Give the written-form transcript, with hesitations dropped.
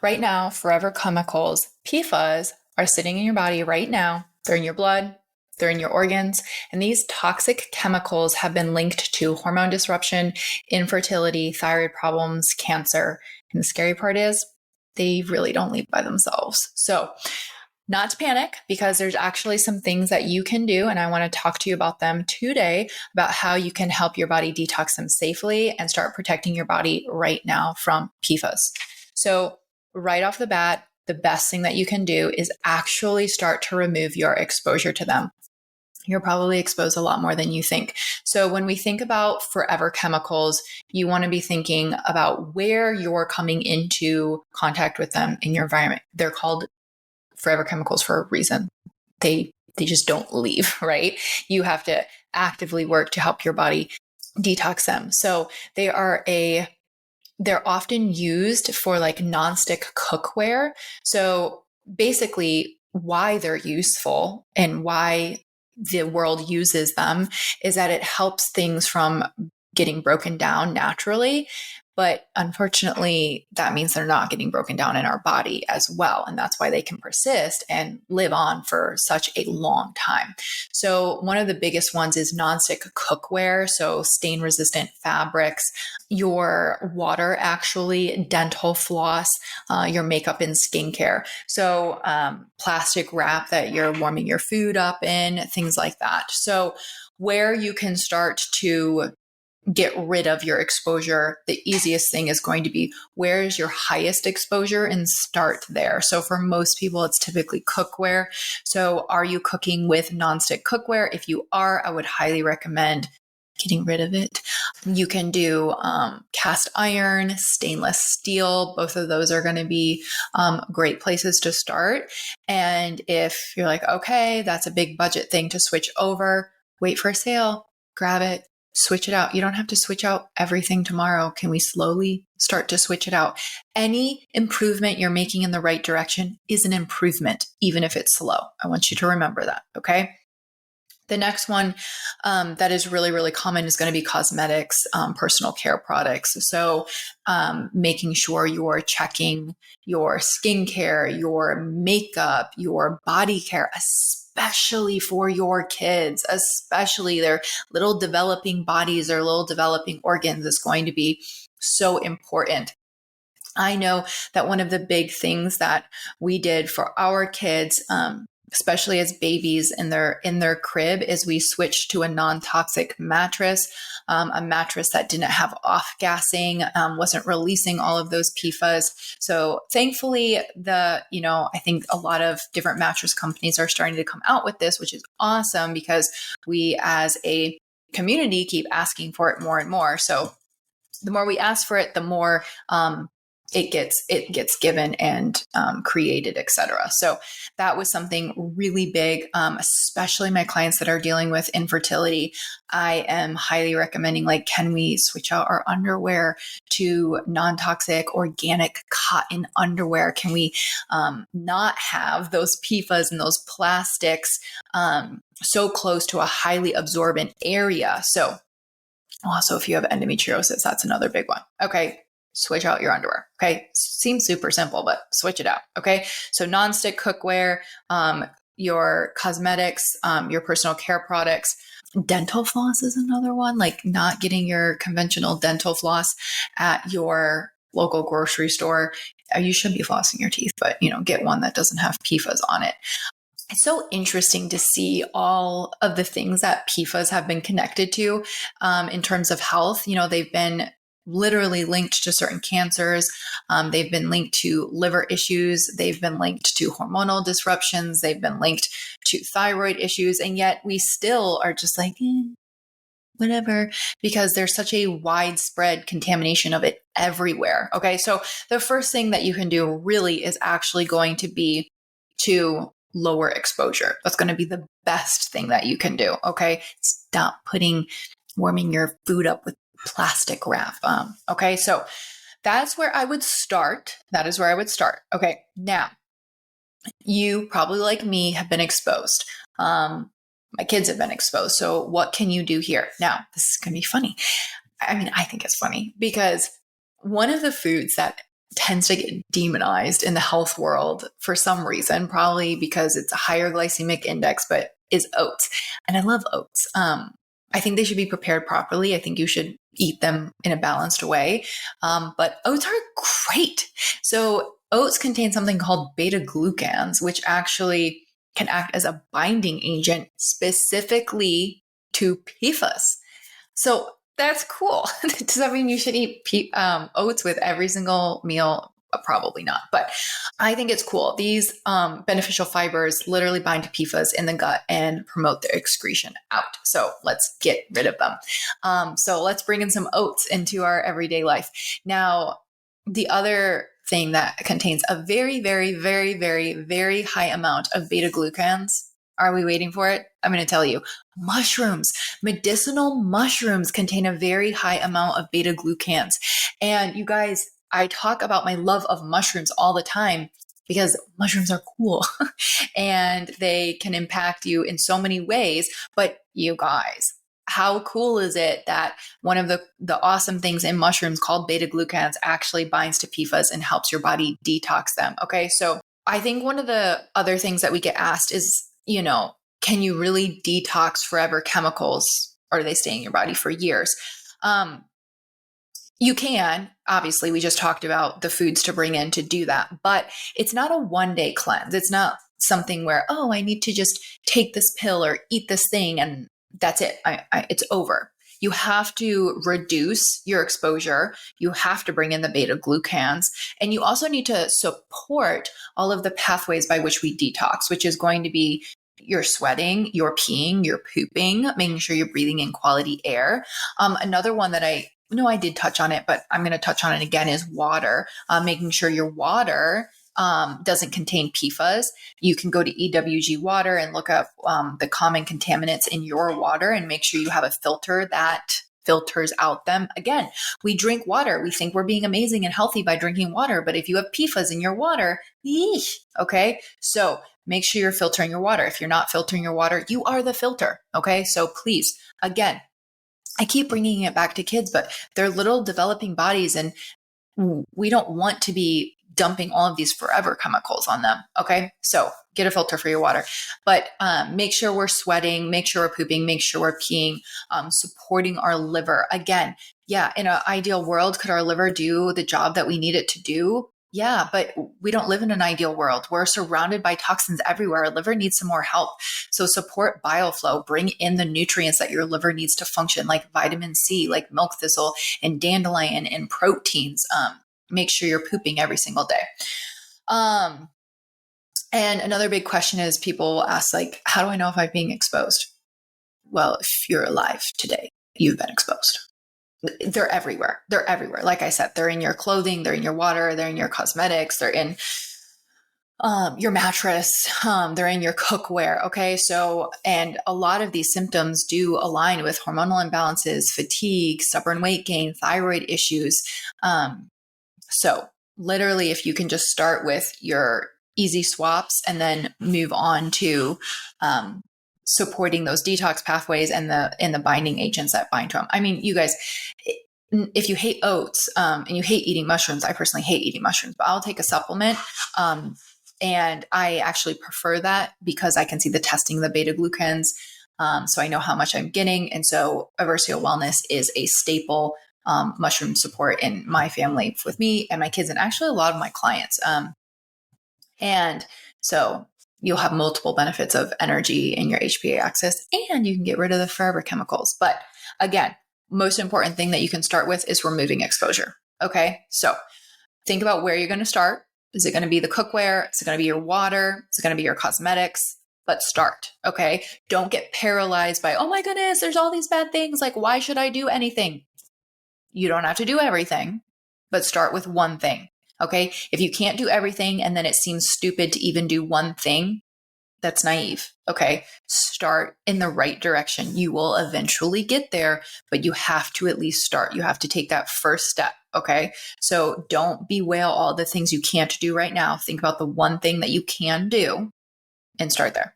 right now, forever chemicals, PFAS, are sitting in your body right now. They're in your blood, they're in your organs, and these toxic chemicals have been linked to hormone disruption, infertility, thyroid problems, cancer. And the scary part is they really don't leave by themselves. So, not to panic, because there's actually some things that you can do, and I want to talk to you about them today, about how you can help your body detox them safely and start protecting your body right now from PFAS. So right off the bat, the best thing that you can do is actually start to remove your exposure to them. You're probably exposed a lot more than you think. So when we think about forever chemicals, you want to be thinking about where you're coming into contact with them in your environment. They're called forever chemicals for a reason. They just don't leave, right? You have to actively work to help your body detox them. So they're often used for like nonstick cookware. So basically why they're useful and why the world uses them is that it helps things from getting broken down naturally. But unfortunately, that means they're not getting broken down in our body as well. And that's why they can persist and live on for such a long time. So one of the biggest ones is nonstick cookware. So stain resistant fabrics, your water, actually, dental floss, your makeup and skincare. So plastic wrap that you're warming your food up in, things like that. So where you can start to get rid of your exposure, the easiest thing is going to be where is your highest exposure and start there. So for most people, it's typically cookware. So are you cooking with nonstick cookware? If you are, I would highly recommend getting rid of it. You can do cast iron, stainless steel. Both of those are going to be great places to start. And if you're like, okay, that's a big budget thing to switch over, wait for a sale, grab it. Switch it out. You don't have to switch out everything tomorrow. Can we slowly start to switch it out? Any improvement you're making in the right direction is an improvement, even if it's slow. I want you to remember that. Okay. The next one that is really, really common is going to be cosmetics, personal care products. So making sure you're checking your skincare, your makeup, your body care, especially for your kids, especially their little developing bodies or little developing organs, is going to be so important. I know that one of the big things that we did for our kids, especially as babies in their crib, is we switched to a non-toxic mattress, a mattress that didn't have off-gassing, wasn't releasing all of those PFAS. So thankfully, I think a lot of different mattress companies are starting to come out with this, which is awesome because we as a community keep asking for it more and more. So the more we ask for it, the more it gets given and created, etc. So that was something really big, especially my clients that are dealing with infertility. I am highly recommending, like, can we switch out our underwear to non-toxic organic cotton underwear? Can we not have those PFAS and those plastics so close to a highly absorbent area? So also, if you have endometriosis, that's another big one. Okay. Switch out your underwear. Okay. Seems super simple, but switch it out. Okay. So nonstick cookware, your cosmetics, your personal care products. Dental floss is another one, like not getting your conventional dental floss at your local grocery store. You should be flossing your teeth, but get one that doesn't have PFAS on it. It's so interesting to see all of the things that PFAS have been connected to in terms of health. They've been literally linked to certain cancers. They've been linked to liver issues. They've been linked to hormonal disruptions. They've been linked to thyroid issues. And yet we still are just like, whatever, because there's such a widespread contamination of it everywhere. Okay. So the first thing that you can do really is actually going to be to lower exposure. That's going to be the best thing that you can do. Okay. Stop warming your food up with plastic wrap. Okay. So that's where I would start. That is where I would start. Okay. Now, you probably, like me, have been exposed. My kids have been exposed. So what can you do here? Now, this is going to be funny. I mean, I think it's funny because one of the foods that tends to get demonized in the health world for some reason, probably because it's a higher glycemic index, but is oats. And I love oats. I think they should be prepared properly. I think you should eat them in a balanced way. But oats are great. So oats contain something called beta glucans, which actually can act as a binding agent specifically to PFAS. So that's cool. Does that mean you should eat oats with every single meal? Probably not, but I think it's cool. These beneficial fibers literally bind to PFAS in the gut and promote their excretion out. So let's get rid of them. So let's bring in some oats into our everyday life. Now, the other thing that contains a very, very, very, very, very high amount of beta glucans. Are we waiting for it? I'm going to tell you. Mushrooms, medicinal mushrooms contain a very high amount of beta glucans. And you guys, I talk about my love of mushrooms all the time because mushrooms are cool and they can impact you in so many ways. But you guys, how cool is it that one of the awesome things in mushrooms called beta glucans actually binds to PFAS and helps your body detox them? Okay. So I think one of the other things that we get asked is, can you really detox forever chemicals, or do they stay in your body for years? You can. Obviously, we just talked about the foods to bring in to do that, but it's not a one-day cleanse. It's not something where, I need to just take this pill or eat this thing and that's it. It's over. You have to reduce your exposure. You have to bring in the beta glucans, and you also need to support all of the pathways by which we detox, which is going to be your sweating, your peeing, your pooping, making sure you're breathing in quality air. Another one that I did touch on it, but I'm going to touch on it again is water, making sure your water doesn't contain PFAS. You can go to EWG Water and look up the common contaminants in your water and make sure you have a filter that filters out them. Again, we drink water. We think we're being amazing and healthy by drinking water, but if you have PFAS in your water, yeesh, okay? So make sure you're filtering your water. If you're not filtering your water, you are the filter, okay? So please, again, I keep bringing it back to kids, but they're little developing bodies and we don't want to be dumping all of these forever chemicals on them. Okay. So get a filter for your water, but make sure we're sweating, make sure we're pooping, make sure we're peeing, supporting our liver. Again, yeah, in an ideal world, could our liver do the job that we need it to do? Yeah, but we don't live in an ideal world. We're surrounded by toxins everywhere. Our liver needs some more help. So support bioflow, bring in the nutrients that your liver needs to function, like vitamin C, like milk thistle and dandelion and proteins. Make sure you're pooping every single day. And another big question is people ask, like, how do I know if I'm being exposed? Well, if you're alive today, you've been exposed. They're everywhere. They're everywhere. Like I said, they're in your clothing, they're in your water, they're in your cosmetics, they're in your mattress, they're in your cookware. Okay. So, and a lot of these symptoms do align with hormonal imbalances, fatigue, stubborn weight gain, thyroid issues. So literally, if you can just start with your easy swaps and then move on to supporting those detox pathways and the binding agents that bind to them. I mean, you guys, if you hate oats and you hate eating mushrooms, I personally hate eating mushrooms, but I'll take a supplement. And I actually prefer that because I can see the testing of the beta glucans. So I know how much I'm getting. And so Aversio Wellness is a staple mushroom support in my family with me and my kids, and actually a lot of my clients. And so you'll have multiple benefits of energy in your HPA axis, and you can get rid of the forever chemicals. But again, most important thing that you can start with is removing exposure. Okay. So think about where you're going to start. Is it going to be the cookware? Is it going to be your water? Is it going to be your cosmetics? But start. Okay. Don't get paralyzed by, oh my goodness, there's all these bad things. Like, why should I do anything? You don't have to do everything, but start with one thing. Okay. If you can't do everything and then it seems stupid to even do one thing, that's naive. Okay. Start in the right direction. You will eventually get there, but you have to at least start. You have to take that first step. Okay. So don't bewail all the things you can't do right now. Think about the one thing that you can do and start there.